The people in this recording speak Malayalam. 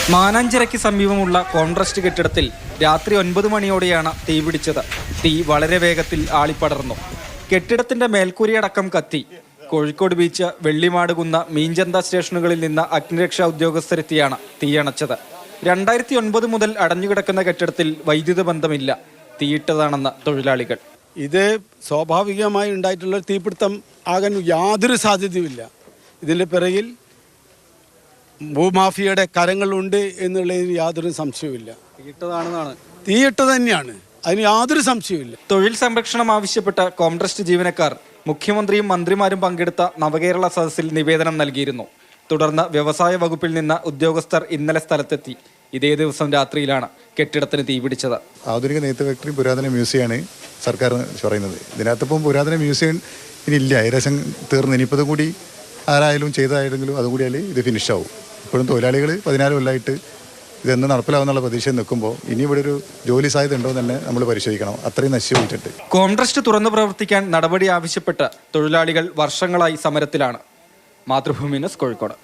മാനാഞ്ചിറയ്ക്ക് സമീപമുള്ള കോൺട്രസ്റ്റ് കെട്ടിടത്തിൽ രാത്രി 9 മണിയോടെയാണ് തീപിടിച്ചത്. തീ വളരെ വേഗത്തിൽ ആളിപ്പടർന്നു. കെട്ടിടത്തിന്റെ മേൽക്കൂരയടക്കം കത്തി. കോഴിക്കോട് ബീച്ച്, വെള്ളിമാടുകുന്ന, മീഞ്ചന്ത സ്റ്റേഷനുകളിൽ നിന്ന് അഗ്നിരക്ഷാ ഉദ്യോഗസ്ഥരെത്തിയാണ് തീയണച്ചത്. 2009 മുതൽ അടഞ്ഞുകിടക്കുന്ന കെട്ടിടത്തിൽ വൈദ്യുത ബന്ധമില്ല. തീയിട്ടതാണെന്ന് തൊഴിലാളികൾ. ഇത് സ്വാഭാവികമായി ഉണ്ടായിട്ടുള്ള തീപിടുത്തം ആകാൻ യാതൊരു സാധ്യതയുമില്ല. ഇതിൻ്റെ പിറകിൽ ഭൂമാഫിയയുടെ കരങ്ങളുണ്ട് എന്നുള്ളതിന് യാതൊരു സംശയവുമില്ല. തീയിട്ടത് തന്നെയാണ്, അതിന് യാതൊരു സംശയവുമില്ല. തൊഴിൽ സംരക്ഷണം ആവശ്യപ്പെട്ട കോൺട്രസ്റ്റ് ജീവനക്കാർ മുഖ്യമന്ത്രിയും മന്ത്രിമാരും പങ്കെടുത്ത നവകേരള സദസ്സിൽ നിവേദനം നൽകിയിരുന്നു. തുടർന്ന് വ്യവസായ വകുപ്പിൽ നിന്ന് ഉദ്യോഗസ്ഥർ ഇന്നലെ സ്ഥലത്തെത്തി. ഇതേ ദിവസം രാത്രിയിലാണ് കെട്ടിടത്തിന് തീപിടിച്ചത്. ആധുനിക നെയ്ത്ത് ഫാക്ടറി പുരാതന മ്യൂസിയമാണ് സർക്കാർ പറയുന്നത്. ഇതിനകത്തിപ്പം പുരാതന മ്യൂസിയം ഇനിയില്ല, ഏകദേശം തീർന്ന്. ഇനിയിപ്പോൾ കൂടി ആരായാലും ചെയ്തായെങ്കിലും അതുകൂടിയാൽ ഇത് ഫിനിഷാവും. ഇപ്പോഴും തൊഴിലാളികൾ 14 കൊല്ലമായിട്ട് ഇതെന്ന് നടപ്പിലാവുന്നുള്ള പ്രതീക്ഷയിൽ നിൽക്കുമ്പോൾ ഇനി ഇവിടെ ഒരു ജോലി സാധ്യത ഉണ്ടോ എന്ന് തന്നെ നമ്മൾ പരിശോധിക്കണം. അത്രയും നശിച്ചുപോയിട്ടുണ്ട്. കോൺട്രസ്റ്റ് തുറന്നു പ്രവർത്തിക്കാൻ നടപടി ആവശ്യപ്പെട്ട് തൊഴിലാളികൾ വർഷങ്ങളായി സമരത്തിലാണ്. മാതൃഭൂമി ന്യൂസ്, കോഴിക്കോട്.